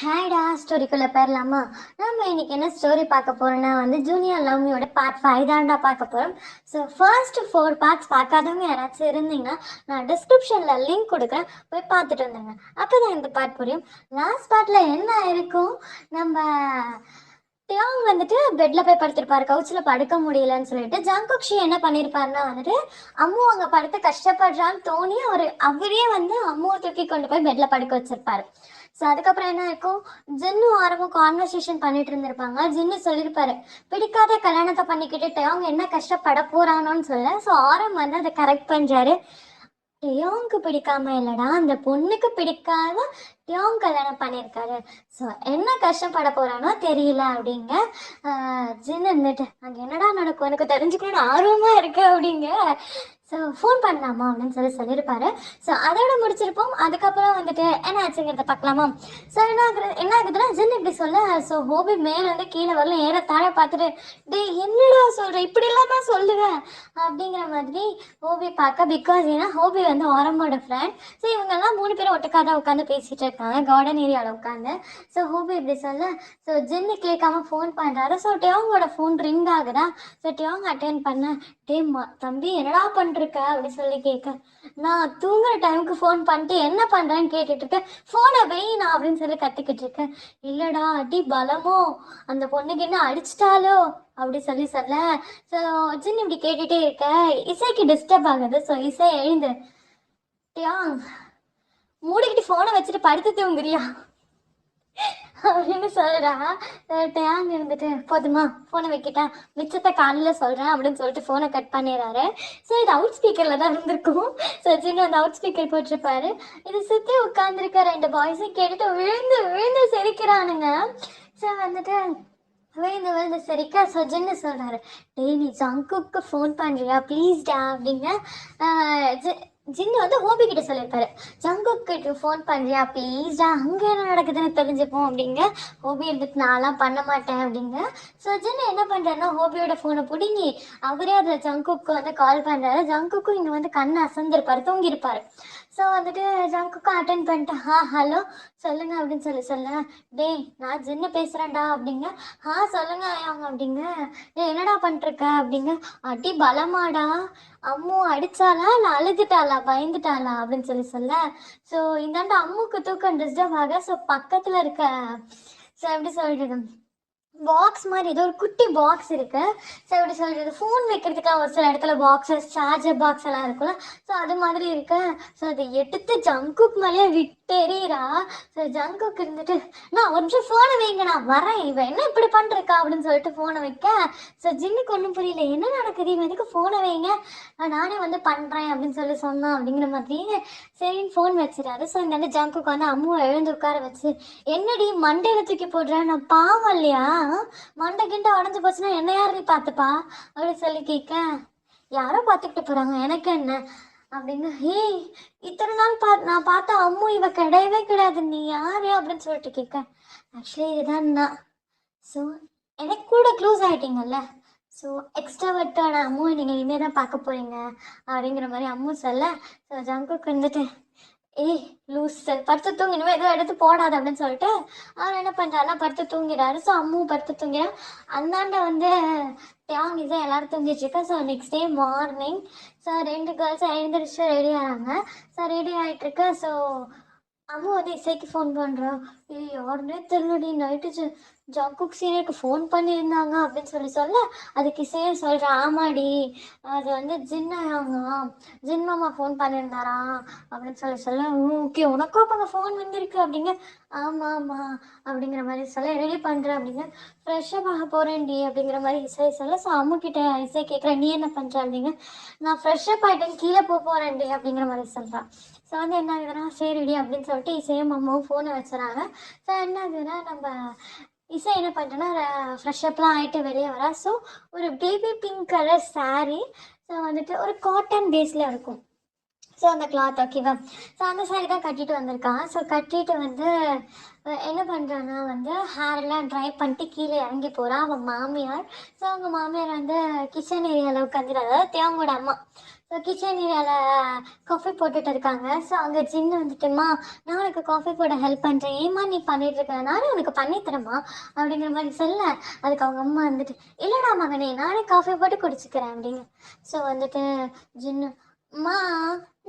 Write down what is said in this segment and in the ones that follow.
ஹாய்டா, ஸ்டோரிக்குள்ளே போயிடலாமா? நம்ம இன்னைக்கு என்ன ஸ்டோரி பார்க்க போறோம்னா ஜூனியர் லவ் மியோட பார்ட் 5 தான்டா பார்க்க போகிறோம். ஸோ ஃபர்ஸ்ட் 4 பார்ட்ஸ் பார்க்காதவங்க யாராச்சும் இருந்தீங்கன்னா நான் டிஸ்கிரிப்ஷனில் லிங்க் கொடுக்குறேன், போய் பார்த்துட்டு வந்துடுங்க. அப்போ தான் இந்த பார்ட் புரியும். லாஸ்ட் பார்ட்டில் என்ன இருக்கும், நம்ம டியாங் பெட்டில் போய் படுத்திருப்பாரு, கவுச்சில் படுக்க முடியலன்னு சொல்லிட்டு. ஜங்குக்ஷி என்ன பண்ணியிருப்பாருன்னா அம்மு அங்கே படுத்து கஷ்டப்படுறான்னு தோணி அவரே அம்முவை தூக்கி கொண்டு போய் பெட்டில் படுக்க வச்சிருப்பாரு. ஸோ அதுக்கப்புறம் என்ன இருக்கும், ஜின்னு ஆரம்பம் கான்வர்சேஷன் பண்ணிட்டு இருந்திருப்பாங்க. ஜின்னு சொல்லியிருப்பாரு, பிடிக்காத கல்யாணத்தை பண்ணிக்கிட்டு அவங்க என்ன கஷ்டப்பட போறானோன்னு சொல்ல. ஸோ ஆரம் அதை கரெக்ட் பண்றாரு. டியோங்க்கு பிடிக்காம இல்லடா, அந்த பொண்ணுக்கு பிடிக்காம டியோங் கல்யாணம் பண்ணியிருக்காரு. ஸோ என்ன கஷ்டப்பட போறானோ தெரியல அப்படிங்க. ஜின்னு இருந்துட்டு அங்கே என்னடா நடக்கும் எனக்கு தெரிஞ்சுக்கணும்னு ஆர்வமா இருக்கு அப்படிங்க. ஸோ ஃபோன் பண்ணலாமா அப்படின்னு சொல்லியிருப்பாரு. ஸோ அதோட முடிச்சிருப்போம். அதுக்கப்புறம் என்ன ஆச்சுங்கிறத பார்க்கலாமா? ஸோ என்ன ஆகுதுன்னா ஜின் இப்படி சொல்ல. ஸோ ஹோபி மேலே கீழே வரல, ஏறத்தாழ பார்த்துட்டு டே என்னடா சொல்கிறேன், இப்படிலாம் தான் சொல்லுவேன் அப்படிங்கிற மாதிரி ஹோபி பார்க்க. பிகாஸ் ஏன்னா ஹோபி ஆரம்போட ஃப்ரெண்ட். ஸோ இவங்கெல்லாம் 3 பேரும் ஒட்டுக்காக உட்காந்து பேசிகிட்டு இருக்காங்க கார்டன் ஏரியாவில் உட்காந்து. ஸோ ஹோபி இப்படி சொல்ல. ஸோ ஜின்னு கேட்காம ஃபோன் பண்ணுறாரு. ஸோ டியோங்கோட ஃபோன் ரிங் ஆகுதா. ஸோ டியோங் அட்டென்ட் பண்ண, டேம்மா தம்பி என்னடா பண்ணிருக்க அப்படி சொல்லி கேட்க, நான் தூங்குற டைமுக்கு ஃபோன் பண்ணிட்டு என்ன பண்ணுறேன்னு கேட்டுட்டு இருக்கேன், ஃபோனை வெயினா அப்படின்னு சொல்லி கத்திக்கிட்டு இருக்கேன். இல்லைடா அடி பலமோ, அந்த பொண்ணுக்கு என்ன அடிச்சிட்டாலோ அப்படி சொல்ல. ஸோ ஜின் இப்படி கேட்டுகிட்டே இருக்க, இசைக்கு டிஸ்டர்ப் ஆகுது. ஸோ இசை எழுந்து, டியாங் மூடிக்கிட்டு ஃபோனை வச்சுட்டு படுத்து தூங்குறியா அப்படின்னு சொல்கிறா. டேங் போதுமா ஃபோனை வைக்கிட்டா, மிச்சத்தை காலையில் சொல்கிறேன் அப்படின்னு சொல்லிட்டு ஃபோனை கட் பண்ணிடுறாரு. ஸோ இது அவுட் ஸ்பீக்கரில் தான் இருந்திருக்கும். ஸோ சின்ன அவுட் ஸ்பீக்கர் போட்டிருப்பாரு. இது சுற்றி உட்காந்துருக்க 2 பாய்ஸும் கேட்டுட்டு விழுந்து விழுந்து சிரிக்கிறானுங்க. ஸோ விழுந்து சிரிக்க. ஸோ ஜின்னு சொல்கிறாரு, டேய் நீ ஜங்குக்கு ஃபோன் பண்ணுறியா ப்ளீஸ்டா அப்படிங்க. ஜின்னு ஹோபி கிட்ட சொல்லியிருப்பாரு, ஜங்குக்கு ஃபோன் பண்ணுறியா ப்ளீஸ்டா, அங்கே என்ன நடக்குதுன்னு தெரிஞ்சுப்போம் அப்படிங்க. ஹோபி நான்லாம் பண்ண மாட்டேன் அப்படிங்க. ஸோ ஜின்னு என்ன பண்ணுறாருன்னா ஹோபியோட ஃபோனை பிடிங்கி அவரே அதில் ஜங்குக்கு கால் பண்ணுறாரு. ஜங்குக்கும் இங்கே கண்ணை அசந்திருப்பார், தூங்கியிருப்பார். ஸோ ஜங்குக்கும் அட்டென்ட் பண்ணிட்டு, ஹலோ சொல்லுங்க அப்படின்னு சொல்ல, டேய் நான் ஜின்னு பேசுகிறேன்டா அப்படிங்க. சொல்லுங்க அவங்க அப்படிங்க. டேய் என்னடா பண்ணிருக்க அப்படிங்க. அடி பலமாடா, அம்மு அடிச்சாலா இல்லை அழுதுட்டாளா பயந்துட்டாளா அப்படின்னு சொல்ல. ஸோ இந்தாண்ட அம்முக்கு தூக்கம் டிஸ்டர்ப் ஆக. ஸோ பக்கத்தில் இருக்க, ஸோ எப்படி சொல்கிறது, பாக்ஸ் மாதிரி ஏதோ ஒரு குட்டி பாக்ஸ் இருக்கு. ஸோ எப்படி சொல்கிறது, ஃபோன் வைக்கிறதுக்காக ஒரு சில இடத்துல பாக்ஸஸ் சார்ஜர் பாக்ஸ் எல்லாம் இருக்குல்ல, ஸோ அது மாதிரி இருக்கு. ஸோ அதை எடுத்து ஜங்குக் மேலேயே விட்டேறா. ஸோ ஜங்குக் நான் ஒரு நிமிஷம் ஃபோனை வைங்க நான் வரேன், இவன் என்ன இப்படி பண்ணிருக்கா அப்படின்னு சொல்லிட்டு ஃபோனை வைக்க. ஸோ ஜின்னுக்கு ஒன்றும் புரியல, என்ன நடக்குது, இவன் எதுக்கு ஃபோனை வைங்க, நானே பண்ணுறேன் அப்படின்னு சொன்னான் அப்படிங்கிற மாதிரி. சரின்னு ஃபோன் வச்சுட்டாரு. ஸோ இந்த ஜங்குக்கு அம்முவை எழுந்து உட்கார வச்சு, என்னடி மண்டையில தூக்கி போடுறேன், நான் பாவம் இல்லையா, மண்டை கிண்ட உடஞ்சு போச்சுன்னா என்ன யார் நீ பார்த்துப்பா அப்படின்னு சொல்லி கேட்க, யாரோ பார்த்துக்கிட்டு போறாங்க எனக்கு என்ன அப்படிங்க. ஏய் இத்தனை நாள் நான் பார்த்தா அம்மு இவ கிடையவே கிடையாது, நீ யாரு அப்படின்னு சொல்லிட்டு கேட்க, ஆக்சுவலி இதுதான் நான். ஸோ எனக்கு கூட க்ளோஸ் ஆகிட்டீங்கல்ல, ஸோ எக்ஸ்ட்ராவர்ட்டான அம்மு நீங்கள் இனிமேல் தான் பார்க்க போறீங்க அப்படிங்கிற மாதிரி அம்மு சொல்ல. ஸோ ஜங்குக்கு ஏய் லூஸ் படுத்து தூங்கி இனிமேல் எதுவும் எடுத்து போடாது அப்படின்னு சொல்லிட்டு அவர் என்ன பண்ணுறாருன்னா படுத்து தூங்கிறாரு. ஸோ அம்மும் படுத்து தூங்கிறா. அந்தாண்ட டியாங் இதை எல்லாரும் தூங்கிட்டு இருக்கா. So next day morning so 2 கேர்ள்ஸும் எழுந்திரிச்சு ரெடி ஆகிறாங்க. ஸோ ரெடி ஆகிட்டு இருக்க. ஸோ அம்மா இசைக்கு ஃபோன் பண்ணுறா, ஏய் யாருன்னே தெரியலடி, நைட்டு ஜங்குக் சீனியருக்கு ஃபோன் பண்ணியிருந்தாங்க அப்படின்னு சொல்ல. அதுக்கு இசையே சொல்கிறேன், ஆமாடி அது ஜின் மாமா ஃபோன் பண்ணியிருந்தாரா அப்படின்னு சொல்ல. ஓகே உனக்கும் அப்போ அங்கே ஃபோன் வந்திருக்கு அப்படிங்க. ஆமாம் அப்படிங்கிற மாதிரி சொல்ல, ரெடி பண்ணுறேன் அப்படிங்க. ஃப்ரெஷ்ஷாக ஆக போகிறேன்டி அப்படிங்கிற மாதிரி இசை சொல்ல. ஸோ அம்முக்கிட்ட இசை கேட்குறேன், நீ என்ன பண்ணுற அப்படிங்க. நான் ஃப்ரெஷ்ஷப் ஆகிட்டேன் கீழே போகிறேன்டி அப்படிங்கிற மாதிரி சொல்கிறான். ஸோ என்ன ஆகுதுன்னா சரிடி அப்படின்னு சொல்லிட்டு இசையும் அம்மாவும் ஃபோனை வச்சுறாங்க. ஸோ என்ன ஆகுதுன்னா நம்ம இசை என்ன பண்ணுறேன்னா ஃப்ரெஷ்அப்லாம் ஆகிட்டு வெளியே வரா. ஸோ ஒரு baby pink colour sari, so ஒரு காட்டன் பேஸில் இருக்கும். ஸோ அந்த கிளாத் ஓகேவா. ஸோ அந்த சாரீ தான் கட்டிட்டு வந்திருக்கான். ஸோ கட்டிட்டு என்ன பண்ணுறான்னா ஹேர்லாம் ட்ரை பண்ணிட்டு கீழே இறங்கி போகிறான் அவன் மாமியார். ஸோ அவங்க மாமியார் கிச்சன் ஏரியாவில் உட்காந்துட்டு, அதாவது தேவங்கோட அம்மா. ஸோ கிச்சன் ஏரியாவில் காஃபி போட்டுட்டு இருக்காங்க. ஸோ அங்கே ஜின்னு வந்துட்டுமா, நான் உனக்கு காஃபி போட ஹெல்ப் பண்ணுறேன், ஏமா நீ பண்ணிட்டு இருக்க, நானே உனக்கு பண்ணித்தரேம்மா அப்படிங்கிற மாதிரி சொல்ல, அதுக்கு அவங்க அம்மா வந்துட்டு இல்லைடா மகனே நானே காஃபி போட்டு குடிச்சிக்கிறேன் அப்படிங்க. ஸோ வந்துட்டு ஜின்னு, அம்மா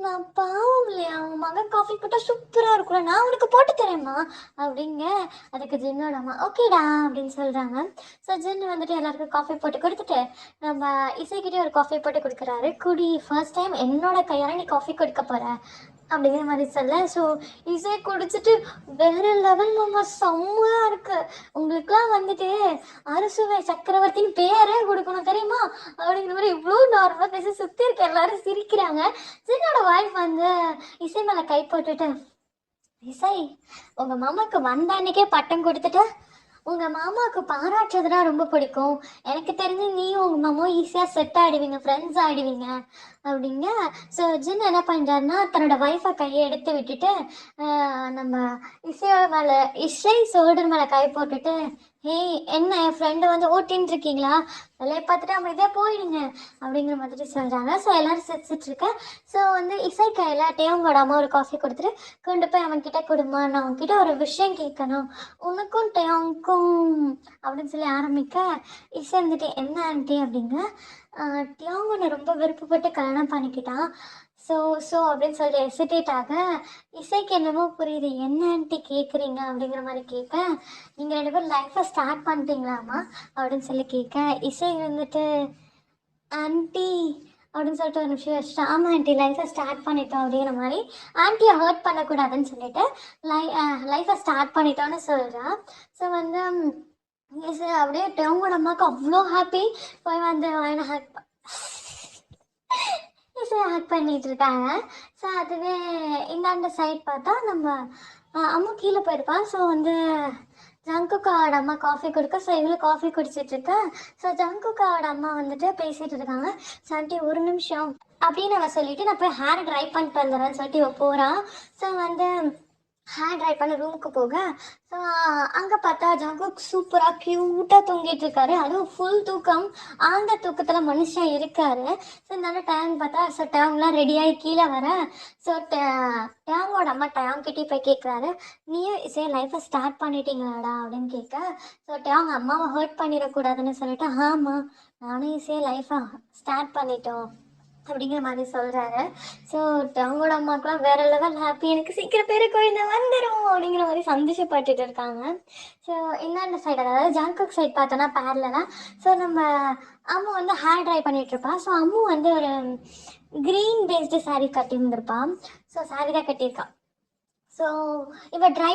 நான் பாவம் இல்லையா, உன் மகன் காஃபி போட்டால் சூப்பராக இருக்கும்ல, நான் உனக்கு போட்டு தரேம்மா அப்படிங்க. அதுக்கு ஜின்னோட அம்மா ஓகேடா அப்படின்னு சொல்கிறாங்க. ஸோ ஜின்னு வந்துட்டு எல்லாருக்கும் காஃபி போட்டு கொடுத்துட்டு நம்ம இசைக்கிட்டே ஒரு காஃபி போட்டு கொடுக்குறாரு. குடி, ஃபர்ஸ்ட் டைம் என்னோட கையால் நீ காஃபி கொடுக்க போகிற அப்படிங்கிற மாதிரி சொல்ல. ஸோ இசை குடிச்சிட்டு வேற லெவல் நம்ம செம்மையாக இருக்கு, உங்களுக்குலாம் வந்துட்டு அறுசுவை சக்கரவர்த்தின்னு பேரே கொடுக்கணும் தெரியுமா அப்படிங்கிற மாதிரி இவ்வளோ நார்மலாக பேசி சுற்றி இருக்க எல்லாரும் சிரிக்கிறாங்க. ஜின்னோட வாய்ஸ் வந்து இசை மேலே கை போட்டுட்டு, இசை உங்க மாமாக்கு வந்த அன்னைக்கே பட்டம் கொடுத்துட்டு உங்க மாமாவுக்கு பாராட்டுறதுனா ரொம்ப பிடிக்கும், எனக்கு தெரிஞ்சு நீயும் உங்க மாமாவும் ஈஸியா செட் ஆயிடுவீங்க, ஃப்ரெண்ட்ஸ் ஆயிடுவீங்க அப்படிங்க. ஸோ ஜின் என்ன பண்றாருன்னா தன்னோட ஒய்ஃபை கையை எடுத்து விட்டுட்டு நம்ம இசையோட மேல இசை சோல்டர் மேல கை போட்டுட்டு, ஹேய் என்ன என் ஃப்ரெண்டு வந்து ஓட்டின்னு இருக்கீங்களா, வேலையை பார்த்துட்டு அமைதியா போயிடுங்க அப்படிங்கிற மாதிரி சொல்றாங்க. ஸோ எல்லாரும் சிரிச்சிட்டு இருக்க. ஸோ வந்து இசை கையில டேவங்கோட அம்மா ஒரு காஃபி கொடுத்துட்டு கொண்டு போய் அவன் கிட்ட கொடுமா, நான் அவன்கிட்ட ஒரு விஷயம் கேட்கணும், உனக்கும் டேவங்க்கும் அப்படின்னு சொல்லி ஆரம்பிக்க, இசை வந்துட்டு என்ன ஆண்டி அப்படிங்க. டியாங் உன்னை ரொம்ப விருப்பப்பட்டு கல்யாணம் பண்ணிக்கிட்டான், ஸோ ஸோ அப்படின்னு சொல்லி எசிடேட் ஆக, இசைக்கு என்னமோ புரியுது, என்ன ஆண்டி கேட்குறீங்க அப்படிங்கிற மாதிரி கேட்க, நீங்கள் 2 பேரும் லைஃப்பை ஸ்டார்ட் பண்ணிட்டீங்களாம்மா அப்படின்னு சொல்லி கேட்க, இசை வந்துட்டு ஆண்டி அப்படின்னு சொல்லிட்டு ஒரு நிமிஷம் வச்சுட்டு, ஆமாம் ஆண்டி லைஃப்பை ஸ்டார்ட் பண்ணிட்டோம் அப்படிங்கிற மாதிரி, ஆண்டியை ஹர்ட் பண்ணக்கூடாதுன்னு சொல்லிட்டு லைஃப்பை ஸ்டார்ட் பண்ணிட்டோன்னு சொல்கிறா. ஸோ வந்து இசை அப்படியே டேங்கோட அம்மாவுக்கு அவ்வளோ ஹாப்பி, போய் வந்து அவனை ஹேக் பண்ணிட்டு இருக்காங்க. ஸோ அதுவே இந்தாண்ட சைட் பார்த்தா நம்ம அம்மா கீழே போயிருப்பா. ஸோ வந்து ஜங்குக்காவோட அம்மா காஃபி கொடுக்க, ஸோ இவ்வளோ காஃபி குடிச்சிட்டு இருக்கா. ஸோ ஜங்குக்காவோட அம்மா வந்துட்டு பேசிட்டு இருக்காங்க. ஸோ ஆண்டி ஒரு நிமிஷம் அப்படின்னு அவன் சொல்லிட்டு, நான் போய் ஹேர் ட்ரை பண்ணிட்டு வந்துடுறேன்னு சொல்லிட்டு இவ போகிறான். ஸோ வந்து ஹேர் ட்ரை பண்ண ரூமுக்கு போக, ஸோ அங்கே பார்த்தா ஜங்குக் சூப்பராக க்யூட்டாக தூங்கிட்டு இருக்காரு, அதுவும் ஃபுல் தூக்கம், ஆழ்ந்த தூக்கத்தில் மனுஷன் இருக்காரு. ஸோ இந்த டைம் பார்த்தா ஸோ டேங்லாம் ரெடியாகி கீழே வர, ஸோ டேங்கோட அம்மா டேங் கிட்டே போய் கேட்குறாரு, நீயும் இசை லைஃப்பை ஸ்டார்ட் பண்ணிட்டீங்களாடா அப்படின்னு கேட்க, ஸோ டேங் அம்மாவை ஹர்ட் பண்ணிடக்கூடாதுன்னு சொல்லிட்டு, ஆமாம் நானும் இசையை லைஃப்பை ஸ்டார்ட் பண்ணிட்டோம் அப்படிங்கிற மாதிரி சொல்கிறாரு. ஸோ அவங்களோட அம்மாக்கெலாம் வேற லெவல் ஹாப்பி, எனக்கு சீக்கிரம் பேர் குழந்தை வந்துடும் அப்படிங்கிற மாதிரி சந்தோஷப்பட்டுட்டு இருக்காங்க. ஸோ இந்தாண்ட சைடு அதாவது ஜாங்குக் சைட் பார்த்தோன்னா பேரலாம். ஸோ நம்ம அம்மு வந்து ஹேர் ட்ரை பண்ணிட்டு இருப்பா. ஸோ அம்மு வந்து ஒரு க்ரீன் பேஸ்டு சாரீ கட்டியிருந்திருப்பான். ஸோ சாரீ தான் கட்டியிருக்கான். ஸோ இவன் ட்ரை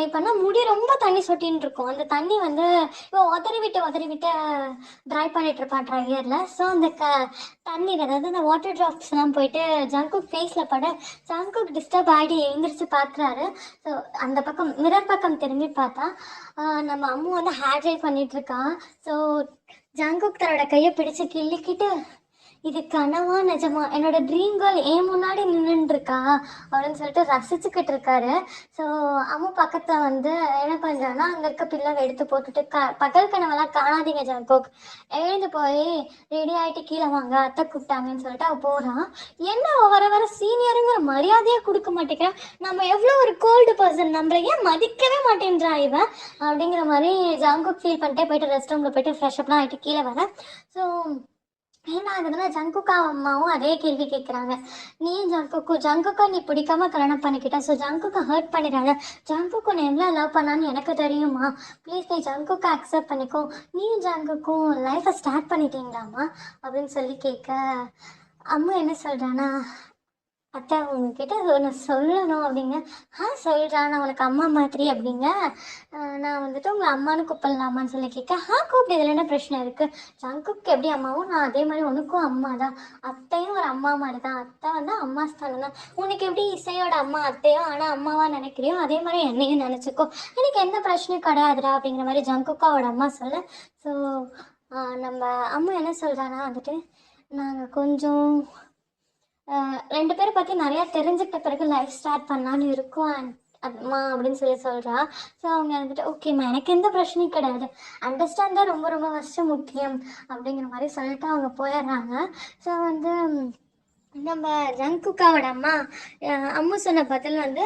பண்ண முடி ரொம்ப தண்ணி சொட்டின்னு இருக்கும். அந்த தண்ணி வந்து இவன் உதறி விட்டு ட்ரை பண்ணிட்டு இருப்பான் ட்ரையரில். ஸோ அந்த தண்ணீர் அதாவது அந்த வாட்டர் ட்ராப்ஸ்லாம் போயிட்டு ஜங்குக் ஃபேஸில் பட, ஜங்குக் டிஸ்டர்ப் ஆகிட்டு எழுந்திரிச்சு பார்க்குறாரு. ஸோ அந்த பக்கம் மிரர் பக்கம் திரும்பி பார்த்தா நம்ம அம்மு வந்து ஹேர் ட்ரை பண்ணிட்டு இருக்கான். ஸோ ஜங்குக் தன்னோட கையை பிடிச்சு கிள்ளிக்கிட்டு, இது கனவா நிஜமா, என்னோட ட்ரீம் கேர்ள் ஏன் முன்னாடி நின்றுட்டு இருக்கா அப்படின்னு சொல்லிட்டு ரசிச்சுக்கிட்டு இருக்காரு. ஸோ அம்மா பக்கத்தில் வந்து என்ன பண்ணுறான்னா அங்கே இருக்க பிள்ளைவை எடுத்து போட்டுட்டு, பகல் கனவெல்லாம் காணாதீங்க ஜங்குக், எழுந்து போய் ரெடி ஆகிட்டு கீழே வாங்க அத்தை கூப்பிட்டாங்கன்னு சொல்லிட்டு அவள் போகிறான். என்ன வர சீனியருங்கிற மரியாதையாக கொடுக்க மாட்டேங்கிறான், நம்ம எவ்வளோ ஒரு கோல்டு பர்சன், நம்மள ஏன் மதிக்கவே மாட்டேன்றா இவன் அப்படிங்கிற மாதிரி ஜங்குக் ஃபீல் பண்ணிட்டே போயிட்டு ரெஸ்ட் ரூமில் போயிட்டு ஃப்ரெஷ்அப்லாம் ஆகிட்டு கீழே வரேன். ஸோ என்ன ஆகுதுன்னா ஜங்குக்கா அம்மாவும் அதே கேள்வி கேட்குறாங்க, நீ ஜங்குக்கா நீ பிடிக்காம கல்யாணம் பண்ணிக்கிட்ட, ஸோ ஜங்குக்கா ஹர்ட் பண்ணிடுறாங்க, ஜங்குக்கு உன்னை எவ்வளோ லவ் பண்ணான்னு எனக்கு தெரியுமா, ப்ளீஸ் நீ ஜங்குக்கா அக்செப்ட் பண்ணிக்கோ, நீயும் ஜங்குக்கும் லைஃப்பை ஸ்டார்ட் பண்ணிட்டீங்களாம்மா அப்படின்னு சொல்லி கேட்க, அம்மா என்ன சொல்கிறான்னா, அத்தை உங்ககிட்ட ஒன்று சொல்லணும் அப்படிங்க. சொல்கிறான், நான் உனக்கு அம்மா மாதிரி அப்படிங்க, நான் வந்துட்டு உங்களை அம்மானு கூப்பிடலாமான்னு சொல்லி கேட்க, கூப்பிட்டு இதில் என்ன பிரச்சனை இருக்குது, ஜங்குக்கு எப்படி அம்மாவும் நான் அதே மாதிரி உனக்கும் அம்மா தான், அத்தையும் ஒரு அம்மா மாதிரி தான், அத்தை வந்து அம்மா ஸ்தானம் தான், உனக்கு எப்படி இசையோட அம்மா அத்தையோ ஆனால் அம்மாவாக நினைக்கிறியோ அதே மாதிரி என்னையும் நினச்சிக்கோ, எனக்கு எந்த பிரச்சனையும் கிடையாதுடா அப்படிங்கிற மாதிரி ஜங்குக்காவோட அம்மா சொல்ல. ஸோ நம்ம அம்மா என்ன சொல்கிறாங்கன்னா வந்துட்டு, நாங்கள் கொஞ்சம் 2 பேரை பற்றி நிறையா தெரிஞ்சுக்கிட்ட பிறகு லைஃப் ஸ்டார்ட் பண்ணலான்னு இருக்கோம் அம்மா அப்படின்னு சொல்லி சொல்கிறா. ஸோ அவங்க வந்துட்டு ஓகேம்மா எனக்கு எந்த பிரச்சனையும் கிடையாது, அண்டர்ஸ்டாண்ட் தான் ரொம்ப ரொம்ப ஃபஸ்ட்டு முக்கியம் அப்படிங்கிற மாதிரி சொல்லிட்டு அவங்க போயிடுறாங்க. ஸோ வந்து நம்ம ஜங்குக்காவோட அம்மா அம்மு சொன்ன பதில் வந்து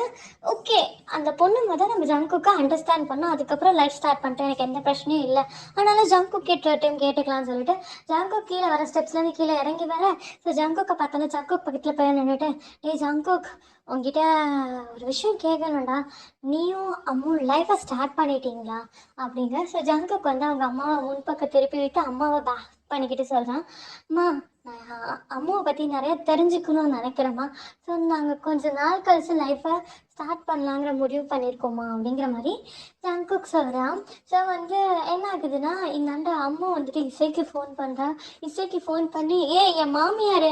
ஓகே, அந்த பொண்ணு முதல் நம்ம ஜங்குக்கா அண்டர்ஸ்டாண்ட் பண்ணோம், அதுக்கப்புறம் லைஃப் ஸ்டார்ட் பண்ணிட்டேன், எனக்கு எந்த பிரச்சனையும் இல்லை, ஆனாலும் ஜங்குக் கேட்ட டைம் கேட்டுக்கலாம்னு சொல்லிட்டு ஜங்குக் கீழே வர ஸ்டெப்ஸ்லேருந்து கீழே இறங்கி வர. ஸோ ஜங்குக்கை பார்த்தோன்னா ஜங்குக் பக்கத்தில் போய் நின்றுட்டு, ஏய் ஜங்குக், உங்ககிட்ட ஒரு விஷயம் கேட்கணும்டா, நீயும் அம்மு லைஃப்பை ஸ்டார்ட் பண்ணிட்டீங்களா அப்படிங்க. ஸோ ஜங்குக் வந்து அவங்க அம்மாவை முன்பக்கம் திருப்பி விட்டு அம்மாவை பேக் பண்ணிக்கிட்டு சொல்கிறான், அம்மா நான் அம்மாவை பற்றி நிறைய தெரிஞ்சுக்கணும்னு நினைக்கிறேம்மா. ஸோ நாங்கள் கொஞ்ச நாள் கழிச்சு லைஃப்பை ஸ்டார்ட் பண்ணலாங்கிற முடிவு பண்ணியிருக்கோம்மா அப்படிங்கிற மாதிரி ஜங்குக் சொல்கிறான். ஸோ வந்து என்ன ஆகுதுன்னா, இந்தாண்ட அம்மா வந்துட்டு இசைக்கு ஃபோன் பண்ணுறா. இசைக்கு ஃபோன் பண்ணி, என் மாமியார்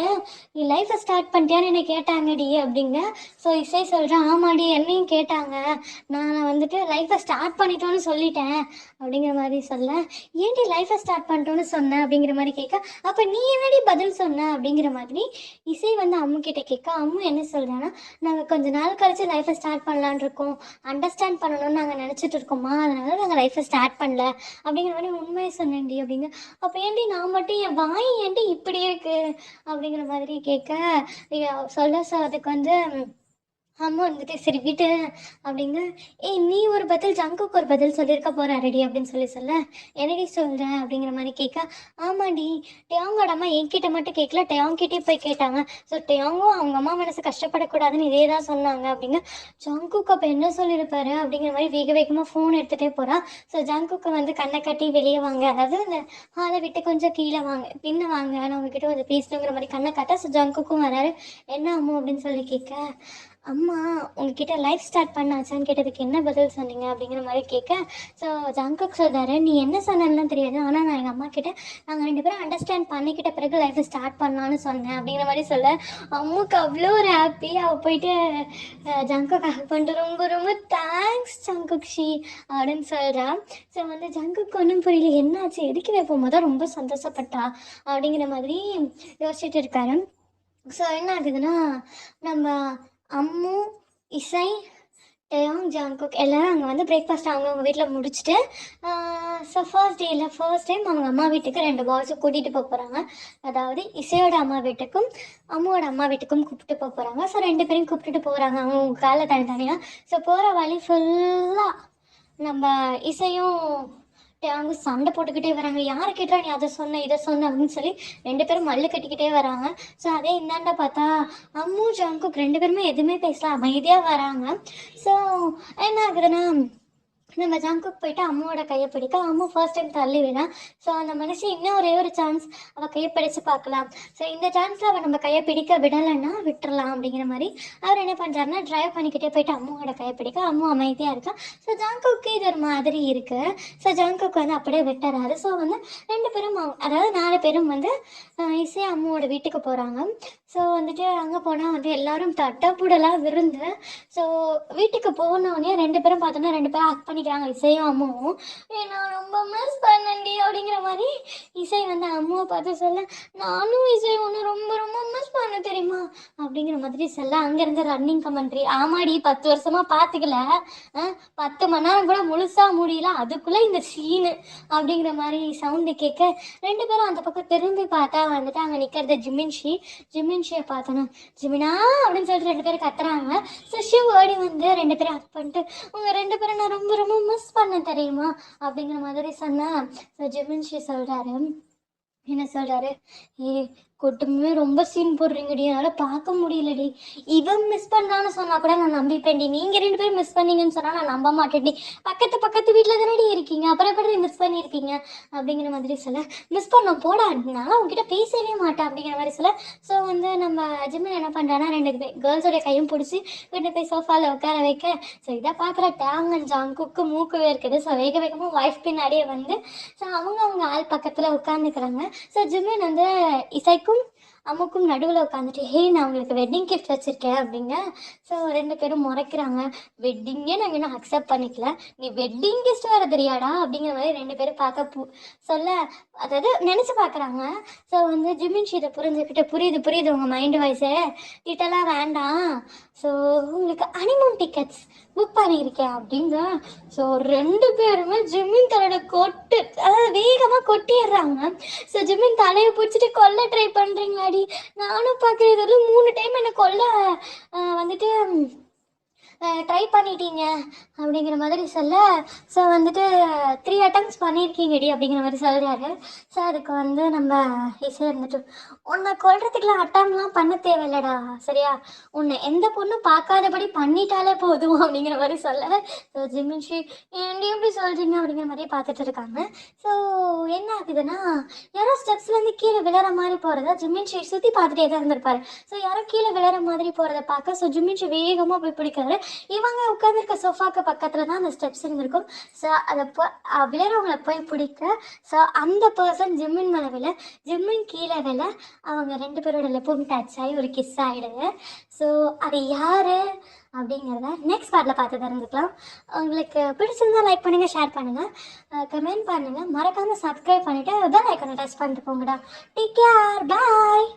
நீ லைஃப்பை ஸ்டார்ட் பண்ணிட்டியான்னு என்னை கேட்டாங்கடி அப்படிங்க. ஸோ இசை சொல்கிறான், ஆமாடி என்னையும் கேட்டாங்க, நான் வந்துட்டு லைஃப்பை ஸ்டார்ட் பண்ணிட்டோன்னு சொல்லிட்டேன் அப்படிங்கிற மாதிரி சொல்ல. ஏன்டி லைஃப்பை ஸ்டார்ட் பண்ணிட்டோன்னு சொன்னேன் அப்படிங்கிற மாதிரி கேட்க, அப்போ நீ என்னடி பதில் சொன்ன அப்படிங்கிற மாதிரி இசை வந்து அம்மு கிட்ட கேட்க, அம்மு என்ன சொல்கிறான்னா, நாங்கள் கொஞ்ச நாள் கழிச்சு லைஃப்பை ஸ்டார்ட் பண்ணலான் இருக்கோம், அண்டர்ஸ்டாண்ட் பண்ணணும்னு நாங்கள் நினச்சிட்டு இருக்கோமா, அதனால நாங்கள் லைஃப்பை ஸ்டார்ட் பண்ணல அப்படிங்கிற மாதிரி உண்மையை சொன்னேன்டி அப்படிங்க. அப்போ ஏன்டி நான் மட்டும் என் வாய் ஏன்டி இப்படி இருக்கு அப்படிங்கிற மாதிரி கேட்க சொல்ல. ஸோ அதுக்கு வந்து அம்மா வந்துட்டு சரி விட்டு அப்படிங்க. நீ ஒரு பதில் ஜங்குக்கு ஒரு பதில் சொல்லியிருக்க போற ரெடி அப்படின்னு சொல்ல, என்னடி சொல்ற அப்படிங்கிற மாதிரி கேட்க, ஆமாடி டேயோங்கோட அம்மா என்கிட்ட மட்டும் கேட்கல, டேயோங்கிட்டே போய் கேட்டாங்க. ஸோ டேயோங்கும் அவங்க அம்மா மனசு கஷ்டப்படக்கூடாதுன்னு இதே தான் சொன்னாங்க அப்படிங்க. ஜங்குக்கு அப்போ என்ன சொல்லியிருப்பாரு அப்படிங்கிற மாதிரி வேக வேகமாக ஃபோன் எடுத்துகிட்டே போகிறான். ஸோ ஜங்குக்கு வந்து கண்ணை கட்டி வெளியே வாங்க, அதாவது அந்த ஹாலை விட்டு கொஞ்சம் கீழே வாங்க, பின்ன வாங்க, நான் உங்ககிட்ட கொஞ்சம் பேசணுங்கிற மாதிரி கண்ணை காட்ட. ஸோ ஜங்குக்கும் வராரு. என்ன அம்மா அப்படின்னு சொல்லி கேட்க, அம்மா உங்ககிட்ட லைஃப் ஸ்டார்ட் பண்ணாச்சான்னு கேட்டதுக்கு என்ன பதில் சொன்னீங்க அப்படிங்கிற மாதிரி கேட்க. ஸோ ஜங்குக் சொல்கிறாரு, நீ என்ன சொன்னேன்னுலாம் தெரியாது, ஆனால் நான் எங்கள் அம்மா கிட்ட நாங்கள் 2 பேரும் அண்டர்ஸ்டாண்ட் பண்ணிக்கிட்ட பிறகு லைஃப்பை ஸ்டார்ட் பண்ணலான்னு சொன்னேன் அப்படிங்கிற மாதிரி சொல்ல. அம்முக்கு அவ்வளோ ஒரு ஹாப்பி. அவள் போயிட்டு ஜங்குக் ஹெல்ப் பண்ணிட்டு ரொம்ப ரொம்ப தேங்க்ஸ் ஜங்குக் ஷி அப்படின்னு சொல்கிறான். ஸோ வந்து ஜங்குக்கு ஒன்றும் புரியல, என்னாச்சு எதுக்கு வைப்போம் தான் ரொம்ப சந்தோஷப்பட்டா அப்படிங்கிற மாதிரி யோசிச்சுட்டு இருக்காரு. ஸோ என்ன ஆகுதுன்னா, நம்ம அம்மு, இசை, டேயோங், ஜங்குக் எல்லாரும் அங்கே வந்து பிரேக்ஃபாஸ்ட் அவங்கவுங்க வீட்டில் முடிச்சுட்டு, ஸோ ஃபர்ஸ்ட் டைம் அவங்க அம்மா வீட்டுக்கு 2 பாய்ஸும் கூட்டிகிட்டு போக போகிறாங்க. அதாவது இசையோட அம்மா வீட்டுக்கும் அம்முவோட அம்மா வீட்டுக்கும் கூப்பிட்டு போக போகிறாங்க. ஸோ 2 பேரையும் கூப்பிட்டுட்டு போகிறாங்க அவங்க காலை தனித்தனியாக. ஸோ போகிற வழி ஃபுல்லாக நம்ம இசையும் அவங்க சண்டை போட்டுக்கிட்டே வராங்க. யாரை கேட்டா நீ அதை சொன்ன இதை சொன்ன அப்படின்னு சொல்லி 2 பேரும் மல்லு கட்டிக்கிட்டே வராங்க. ஸோ அதே இந்தாண்ட பார்த்தா அம்மு ஜங்குக் 2 பேருமே எதுவுமே பேசலாம், அமைதியாக வராங்க. ஸோ என்ன ஆகுதுன்னா, நம்ம ஜங்குக் போயிட்டு அம்மாவோட கையை பிடிக்க, அம்மா ஃபர்ஸ்ட் டைம் தள்ளி விடான். ஸோ அந்த மனுஷி இன்னும் ஒரே ஒரு சான்ஸ் அவள் கையை பிடிச்சு பார்க்கலாம், ஸோ இந்த சான்ஸில் அவள் நம்ம கையை பிடிக்க விடலைன்னா விட்டுறலாம் அப்படிங்கிற மாதிரி அவர் என்ன பண்ணுறாருன்னா ட்ரைவ் பண்ணிக்கிட்டே போயிட்டு அம்மாவோட கையை பிடிக்க. அம்மா அமைதியாக இருக்கா. ஸோ ஜங்குக்கு இது ஒரு மாதிரி இருக்குது. ஸோ ஜங்குக்கு வந்து அப்படியே விட்டுறாரு. ஸோ வந்து 2 பேரும் அதாவது 4 பேரும் வந்து இசை அம்மாவோட வீட்டுக்கு போகிறாங்க. ஸோ வந்துட்டு அங்கே போனால் வந்து எல்லாரும் தட்டப்புடலாம் விருந்து. ஸோ வீட்டுக்கு போனோடனே 2 பேரும் பார்த்தோன்னா 2 பேரும் ஆக்ட் பண்ணிக்கிறாங்க, இசையும் அம்மாவும். நான் ரொம்ப மிஸ் பண்ணண்டி அப்படிங்கிற மாதிரி இசை வந்து அம்மாவை பார்த்து சொல்ல, நானும் இசை ஒன்று ரொம்ப ரொம்ப மிஸ் பண்ண தெரியுமா அப்படிங்கிற மாதிரி சொல்ல. அங்கேருந்து ரன்னிங் கமெண்ட்ரி, ஆமாடி 10 வருஷமா பார்த்துக்கல, 10 மணி நேரம் கூட முழுசாக முடியல, அதுக்குள்ளே இந்த சீனு அப்படிங்கிற மாதிரி சவுண்டு கேட்க 2 பேரும் அந்த பக்கம் திரும்பி பார்த்தா வந்துட்டு அங்கே நிற்கிறது ஜிமின்ஷியை பார்த்தோன்னா ஜிமினா அப்படின்னு சொல்லிட்டு 2 பேரும் கத்துறாங்க. ஸோ ஷிவ் ஓடி வந்து 2 பேரும் ஹக் பண்ணிட்டு, உங்கள் 2 பேரும் நான் ரொம்ப ரொம்ப மிஸ் பண்ண தெரியுமா அப்படிங்கிற மாதிரி சொன்னேன். ஸோ ஜிமின்ஷி சொல்கிறாரு, என்ன சொல்கிறாரு, குடும்பமே ரொம்ப சீன் போடுறீங்கடி, என்னால் பார்க்க முடியலடி, இவன் மிஸ் பண்ணான்னு சொன்னால் கூட நான் நம்பிப்பேன்டி, நீங்கள் 2 பேரும் மிஸ் பண்ணீங்கன்னு சொன்னால் நான் நம்ப மாட்டேன்டி, பக்கத்து வீட்டில் தானே இருக்கீங்க, அப்புறம் எப்படி மிஸ் பண்ணியிருப்பீங்க அப்படிங்கிற மாதிரி சொல்ல. மிஸ் பண்ணோம் போடா, நான் உங்ககிட்ட பேசவே மாட்டேன் அப்படிங்கிற மாதிரி சொல்ல. ஸோ வந்து நம்ம ஜிம்மன் என்ன பண்ணுறான்னா 2 கேர்ள்ஸோடைய கையும் பிடிச்சி வீட்டு போய் சோஃபாவில் உட்கார வைக்க. ஸோ இதை பார்க்குற டேங்கன் ஜங்குக்கு மூக்கு வேர்க்குது. ஸோ வேகமாக ஒய்ஃப் பின்னாடியே வந்து ஸோ அவங்க ஆள் பக்கத்தில் உட்காந்துக்கிறாங்க. ஸோ ஜிம்மன் வந்து இசைக்கும் அம்முக்கும் நடுவில் உட்காந்துட்டு, நான் உங்களுக்கு வெட்டிங் கிஃப்ட் வச்சுருக்கேன் அப்படிங்க. ஸோ 2 பேரும் முறைக்கிறாங்க, வெட்டிங்கே நாங்கள் இன்னும் அக்செப்ட் பண்ணிக்கல, நீ வெட்டிங் கிஃப்ட் வர தெரியாடா அப்படிங்கிற மாதிரி 2 பேரும் பார்க்க சொல்ல, அதாவது நினச்சி பார்க்குறாங்க. ஸோ வந்து ஜிமின்ஷி இதை புரிஞ்சுக்கிட்டு, புரியுது உங்கள் மைண்டு வாய்ஸு, கிட்டலாம் வேண்டாம், ஸோ உங்களுக்கு ஹனிமூன் டிக்கெட்ஸ் புக் பண்ணியிருக்கேன் அப்படிங்க. ஸோ 2 பேருமே ஜிம்மின் தலையோட கொட்டு, அதாவது வேகமாக கொட்டிடுறாங்க. ஸோ ஜிம்மின் தலையை பிடிச்சிட்டு கொல்ல ட்ரை பண்ணுறீங்களாடி, நானும் பார்க்குறேன், இது வந்து 3 டைம் என்னை கொல்ல வந்துட்டு ட்ரை பண்ணிட்டீங்க அப்படிங்கிற மாதிரி சொல்ல, ஸோ வந்துட்டு 3 அட்டம்ப்ட்ஸ் பண்ணியிருக்கீங்கடி அப்படிங்கிற மாதிரி சொல்கிறாரு. ஸோ அதுக்கு வந்து நம்ம இசை இருந்துட்டு, உன்னை கொல்றதுக்குலாம் அட்டம்லாம் பண்ண தேவையில்லடா, சரியா, உன்னை எந்த பொண்ணும் பார்க்காதபடி பண்ணிட்டாலே போதும் அப்படிங்கிற மாதிரி சொல்ல, ஸோ ஜிமின்ஷி ஏன்டி எப்படி சொல்கிறீங்க அப்படிங்கிற மாதிரியே பார்த்துட்டு இருக்காங்க. ஸோ என்ன ஆகுதுன்னா, யாரோ ஸ்டெப்ஸ்லேருந்து கீழே விழற மாதிரி போகிறத ஜிமின்ஷி சுற்றி பார்த்துட்டே தான் இருந்திருப்பாரு. ஸோ யாரோ கீழே விழற மாதிரி போகிறத பார்க்க, ஸோ ஜிமின்ஷி வேகமாக போய் பிடிக்கிறாரு. இவங்க உட்காந்துருக்க சோஃபாக்கு பக்கத்தில் தான் அந்த ஸ்டெப்ஸ் இருந்திருக்கும். ஸோ அதை விளையாடுறவங்களை போய் பிடிக்க, ஸோ அந்த பர்சன் ஜிம்மின் மேலே விழ, ஜிம்மின் கீழே விழ, அவங்க 2 பேரோட லெப்பும் டச் ஆகி ஒரு கிஸ் ஆகிடுது. ஸோ அது யார் அப்படிங்கிறத நெக்ஸ்ட் பார்ட்டில் பார்த்து தெரிஞ்சுக்கலாம். உங்களுக்கு பிடிச்சிருந்தா லைக் பண்ணுங்கள், ஷேர் பண்ணுங்கள், கமெண்ட் பண்ணுங்கள், மறக்காமல் சப்ஸ்கிரைப் பண்ணிவிட்டு பெல் ஐக்கானை டச் பண்ணிட்டு போங்கடா. டேக் கேர், பாய்.